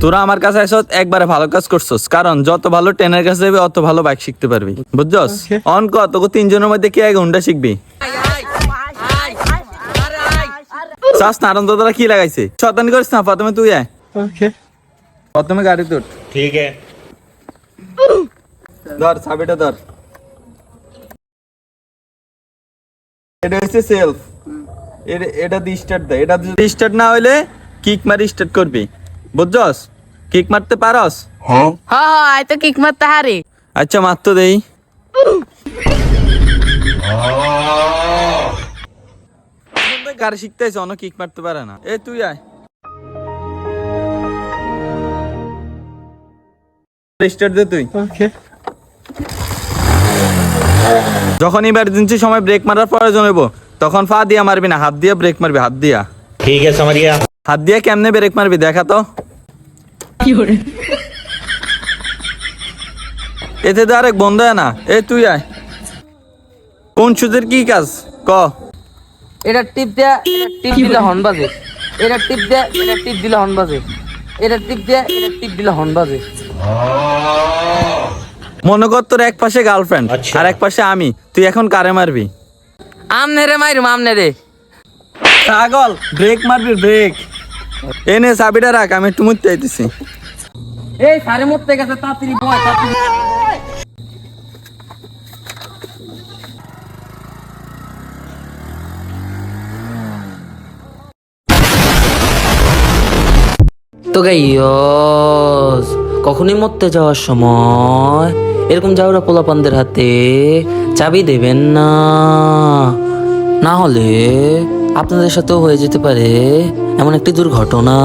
তোরা আমার কাছে এসত একবারে ভালো কাজ করছস, কারণ যত ভালো ট্রেনের কাছে যাবে অত ভালো বাইক শিখতে পারবি, বুঝছস? অনক তোকে তিনজনের মধ্যে কে আগে হুন্ডা শিখবি? চাস না আনন্দ তোরা কি লাগাইছে? শতানি করিস না, প্রথমে তুই আয়। প্রথমে গাড়ি তোর, ठीक है। ধর চাবিটা ধর। এটা হচ্ছে সেলফ, এটা দিয়ে স্টার্ট দে। এটা যদি স্টার্ট না হইলে কিক মারি স্টার্ট করবি, বুঝছস? কিক মারতে পারস? আয় তো কিক মারতে হারে। আচ্ছা মার তো দেই। গাড়ি শিখতে আইছে, অন্য কিক মারতে পারে না। এ তুই আয়, স্টার্ট দে তুই। যখন ইমার্জেন্সি সময় ব্রেক মারার প্রয়োজন হইব তখন পা দিয়া মারবি না, হাত দিয়ে ব্রেক মারবি। হাত দিয়া, ठीक है, समझ गया। হাত দিয়ে কেমনে ব্রেক মারবি দেখা তো। এতে তো আরেক বন্ধ হয় না। এ তুই আয়। কোন সুদের কি কাজ ক? এটা টিপ দেয়া, এটা টিপ দিলে হর্ন বাজে। এটা টিপ দেয়া, এটা টিপ দিলে হর্ন বাজে। এটা টিপ দেয়া, এটা টিপ দিলে হর্ন বাজে। মনে কর তোর এক পাশে গার্লফ্রেন্ড আচ্ছা। আর এক পাশে আমি, তুই এখন কারে মারবি? আমনে রে মাইরুম, আমনে রে। পাগল, ব্রেক মারবি ব্রেক। এনে চাবিটা রাখ, আমি একটু মুততে আইতেছি। এই সারে মরতে গেছে, তাড়াতাড়ি বয়, তাড়াতাড়ি। তো গাইস, কখনই মরতে যাওয়ার সময় এরকম জাউরা পোলাপানদের হাতে চাবি দেবেন না, না হলে আপনাদের সাথেও হয়ে যেতে পারে এমন একটি দুর্ঘটনা।